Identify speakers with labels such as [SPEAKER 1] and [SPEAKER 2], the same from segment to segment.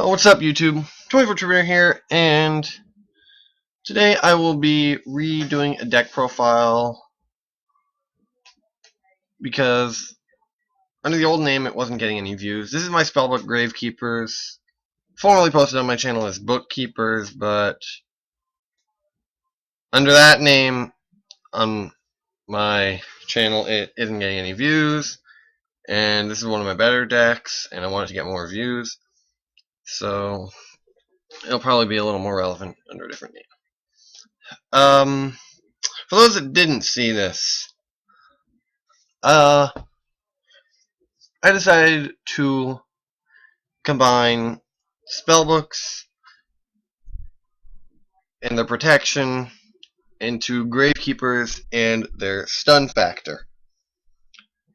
[SPEAKER 1] What's up, YouTube? 24 Tribune here, and today I will be redoing a deck profile because under the old name it wasn't getting any views. This is my Spellbook Gravekeepers, formerly posted on my channel as Bookkeepers, but under that name on my channel it isn't getting any views, and this is one of my better decks, and I wanted to get more views, so it'll probably be a little more relevant under a different name. For those that didn't see this, I decided to combine spellbooks and their protection into Gravekeepers and their stun factor.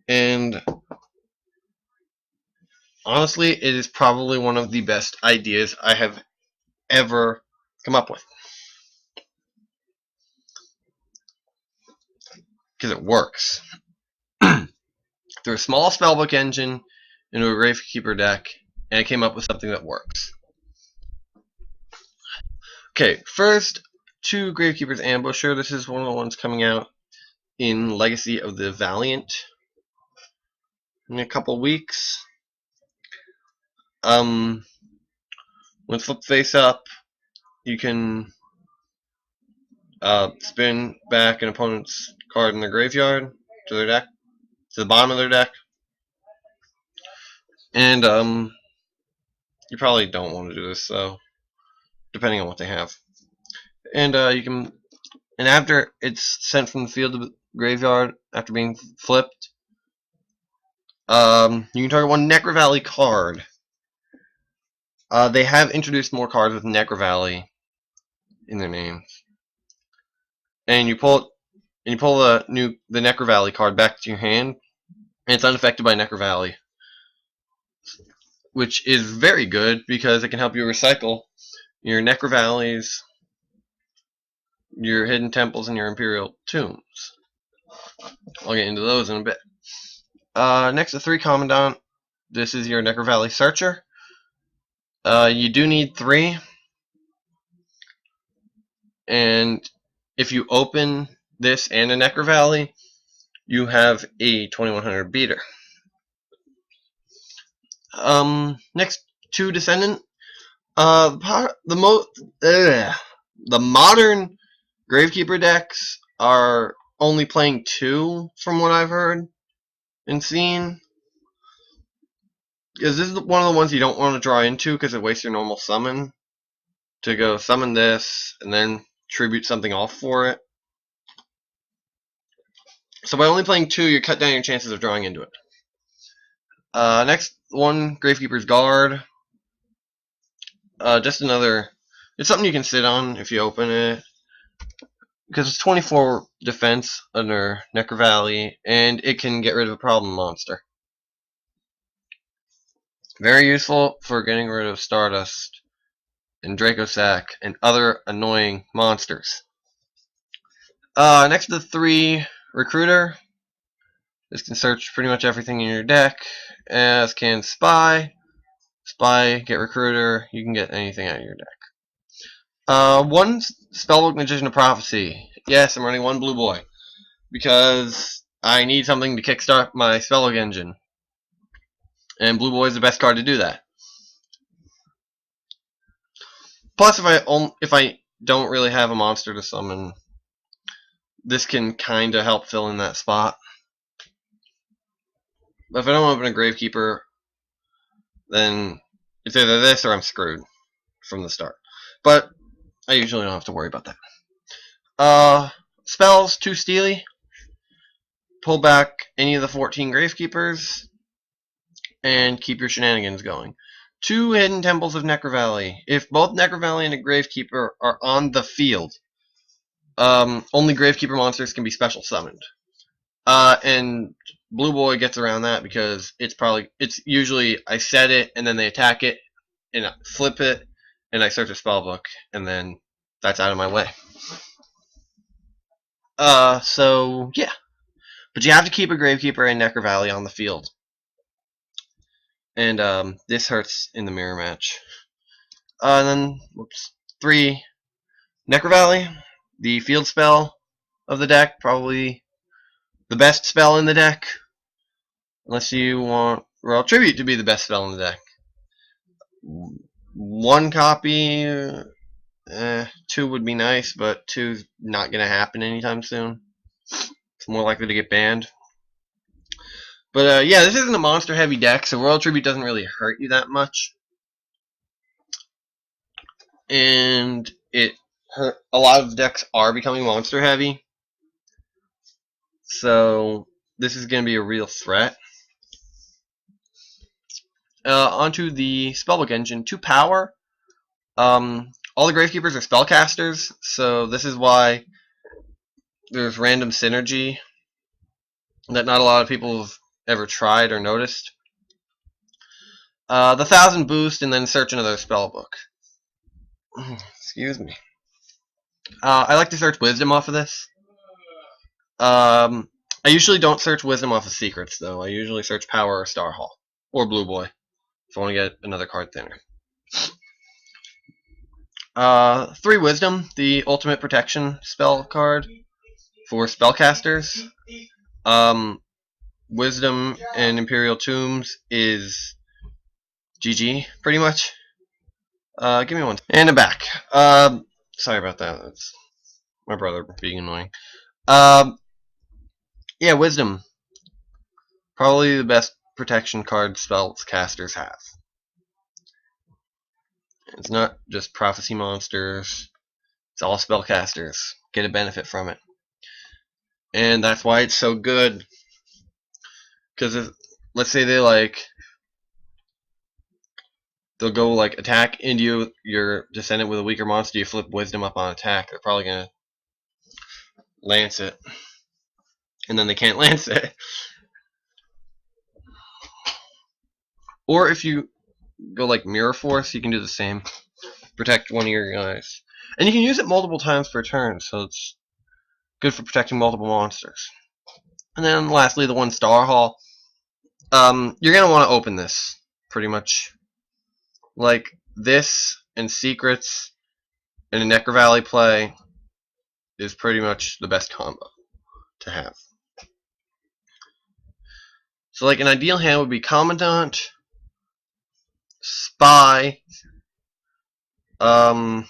[SPEAKER 1] And honestly, it is probably one of the best ideas I have ever come up with. Because it works. Through a small spellbook engine into a Gravekeeper deck, and I came up with something that works. Okay, first, to Gravekeeper's Ambusher. This is one of the ones coming out in Legacy of the Valiant in a couple weeks. When flip face up, you can spin back an opponent's card in their graveyard to their deck, to the bottom of their deck, and you probably don't want to do this, so depending on what they have. And you can, and after it's sent from the field to the graveyard after being flipped, you can target one Necro Valley card. They have introduced more cards with Necro Valley in their names, and you pull the Necro Valley card back to your hand, and it's unaffected by Necro Valley, which is very good because it can help you recycle your Necro Valleys, your Hidden Temples, and your Imperial Tombs. I'll get into those in a bit. Next to 3 Commandant, this is your Necro Valley Searcher. You do need 3, and if you open this and a Necro Valley, you have a 2100 beater. Next to Descendant, the modern Gravekeeper decks are only playing 2 from what I've heard and seen, because this is one of the ones you don't want to draw into because it wastes your normal summon to go summon this and then tribute something off for it. So by only playing 2, you cut down your chances of drawing into it. Next one, Gravekeeper's Guard. Just another, it's something you can sit on if you open it, because it's 24 defense under Necro Valley, and it can get rid of a problem monster. Very useful for getting rid of Stardust and Dracosac and other annoying monsters. Next to the 3, Recruiter. This can search pretty much everything in your deck, as can Spy. Spy, get Recruiter, you can get anything out of your deck. 1 Spellbook Magician of Prophecy. Yes, I'm running 1 Blue Boy, because I need something to kickstart my Spellbook engine. And Blue Boy is the best card to do that. Plus, if I don't really have a monster to summon, this can kinda help fill in that spot. But if I don't open a Gravekeeper, then it's either this or I'm screwed from the start. But I usually don't have to worry about that. Spells, 2 Steely. Pull back any of the 14 Gravekeepers and keep your shenanigans going. 2 Hidden Temples of Necro Valley. If both Necro Valley and a Gravekeeper are on the field, only Gravekeeper monsters can be special summoned. And Blue Boy gets around that because it's usually I set it and then they attack it and I flip it and I search a spellbook and then that's out of my way. So yeah, but you have to keep a Gravekeeper and Necro Valley on the field, and this hurts in the mirror match. And then, whoops, 3 Necro Valley, the field spell of the deck, probably the best spell in the deck, unless you want Royal Tribute to be the best spell in the deck. 1 copy, 2 would be nice, but 2's not going to happen anytime soon. It's more likely to get banned. But yeah, this isn't a monster-heavy deck, so Royal Tribute doesn't really hurt you that much. And a lot of decks are becoming monster-heavy, so this is going to be a real threat. Onto the Spellbook engine. 2 power. All the Gravekeepers are spellcasters, so this is why there's random synergy that not a lot of people have ever tried or noticed. The 1000 boost, and then search another Spellbook. Excuse me. I like to search Wisdom off of this. I usually don't search Wisdom off of Secrets, though. I usually search Power or Star Hall. Or Blue Boy, if I want to get another card thinner. 3 Wisdom, the ultimate protection spell card for spellcasters. Wisdom and Imperial Tombs is GG, pretty much. Give me one. And I'm back. Sorry about that. That's my brother being annoying. Yeah, Wisdom. Probably the best protection card spellcasters have. It's not just prophecy monsters. It's all spellcasters. Get a benefit from it. And that's why it's so good. Because let's say they'll go like attack into your descendant with a weaker monster, you flip Wisdom up on attack, they're probably gonna lance it. And then they can't lance it. Or if you go like Mirror Force, you can do the same. Protect one of your guys. And you can use it multiple times per turn, so it's good for protecting multiple monsters. And then lastly, the 1 Star Hall. You're going to want to open this, pretty much. Like this and Secrets and a Necro Valley play is pretty much the best combo to have. So like an ideal hand would be Commandant, Spy, Necro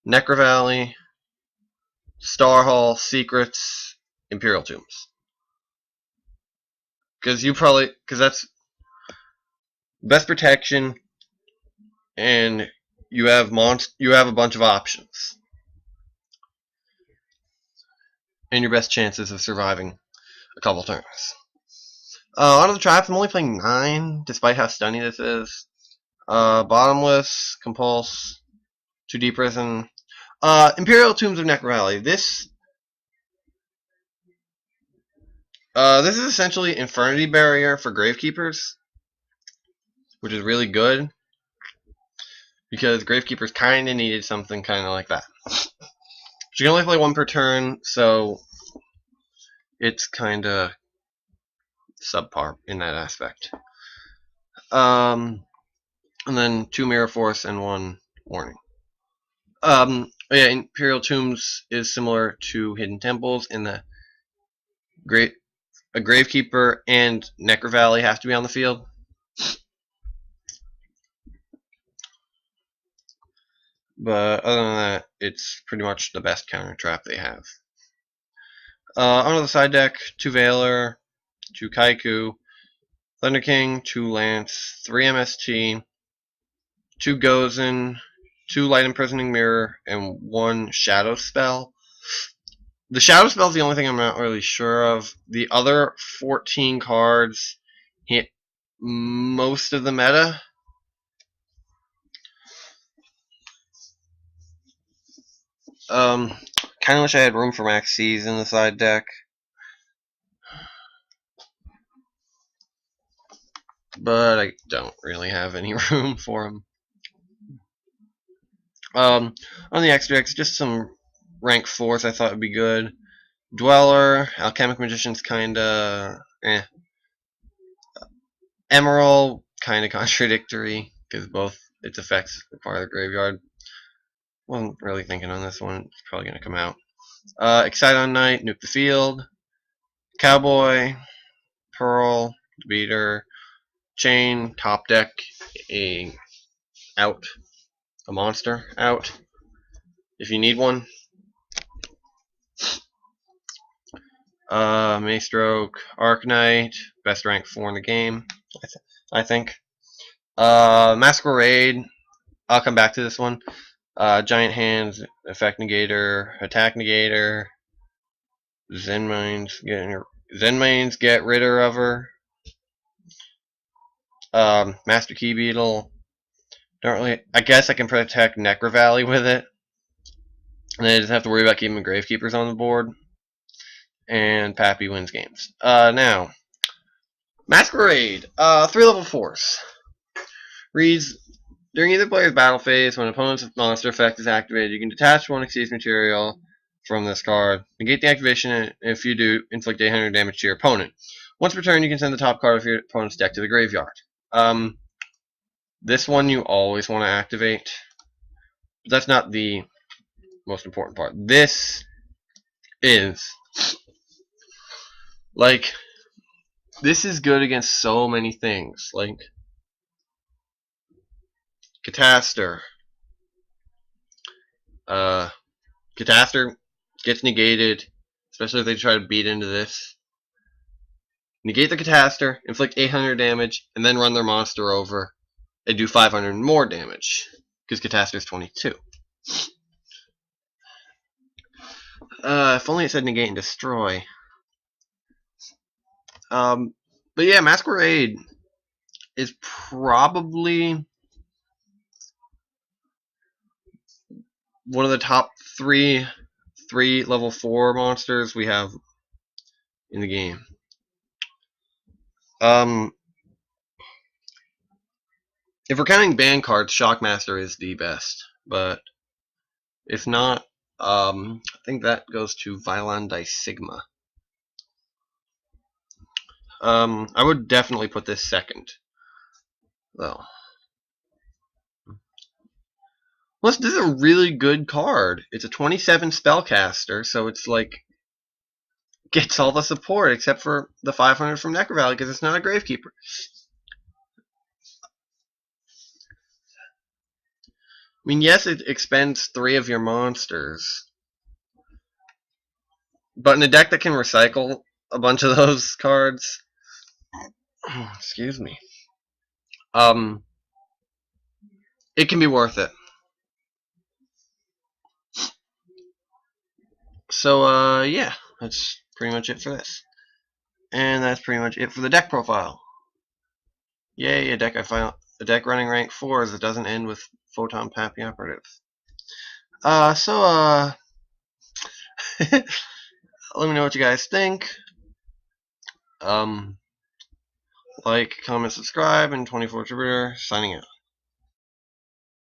[SPEAKER 1] Valley, Star Hall, Secrets, Imperial Tombs. Because that's best protection, and you have a bunch of options, and your best chances of surviving a couple turns. Onto the traps. I'm only playing 9, despite how stunning this is. Bottomless, Compulse, 2D Prison, Imperial Tombs of Necro Valley. This is essentially Infernity Barrier for Gravekeepers, which is really good because Gravekeepers kind of needed something kind of like that. But you can only play 1 per turn, so it's kind of subpar in that aspect. And then 2 Mirror Force and 1 Warning. Yeah, Imperial Tombs is similar to Hidden Temples in that a Gravekeeper and Necro Valley have to be on the field. But other than that, it's pretty much the best counter trap they have. Onto the side deck, 2 Veiler, 2 Kaiku, Thunder King, 2 Lance, 3 MST, 2 Gozen, 2 Light Imprisoning Mirror, and 1 Shadow Spell. The Shadow Spell is the only thing I'm not really sure of. The other 14 cards hit most of the meta. Kind of wish I had room for Max C's in the side deck. But I don't really have any room for them. On the extra decks, just some rank 4s I thought would be good. Dweller, Alchemic Magician's kinda Emerald, kinda contradictory. because both its effects require the graveyard. Wasn't really thinking on this one. It's probably going to come out. Excite on Night, nuke the field. Cowboy, Pearl, Beater, Chain, top deck, a monster out. If you need one. Maystroke, Arcanite, best rank 4 in the game, I think. Masquerade, I'll come back to this one. Giant Hands, Effect Negator, Attack Negator, Zen Mines, get rid of her. Master Key Beetle. Don't really. I guess I can protect Necro Valley with it, and then I just have to worry about keeping Gravekeepers on the board. And Pappy wins games. Now, Masquerade, 3 level 4s. Reads, during either player's battle phase, when an opponent's monster effect is activated, you can detach 1 Exceeds material from this card, negate the activation, and if you do, inflict 800 damage to your opponent. Once per turn, you can send the top card of your opponent's deck to the graveyard. This one you always want to activate. But that's not the most important part. This is, like, this is good against so many things. Like, Catastor. Catastor gets negated, especially if they try to beat into this. Negate the Catastor, inflict 800 damage, and then run their monster over and do 500 more damage, because Catastor is 22. If only it said negate and destroy. But yeah, Masquerade is probably one of the top three level 4 monsters we have in the game. If we're counting ban cards, Shockmaster is the best, but if not, I think that goes to Vylon Sigma. I would definitely put this second, though. Plus, this is a really good card. It's a 27 spellcaster, so it's like gets all the support except for the 500 from Necro Valley because it's not a Gravekeeper. I mean, yes, it expends 3 of your monsters, but in a deck that can recycle a bunch of those cards, excuse me, it can be worth it. So, yeah, that's pretty much it for this. And that's pretty much it for the deck profile. Yay, a deck running rank 4s that doesn't end with Photon Pappy Operative. Let me know what you guys think. Like, comment, subscribe, and 24 Tribute signing out.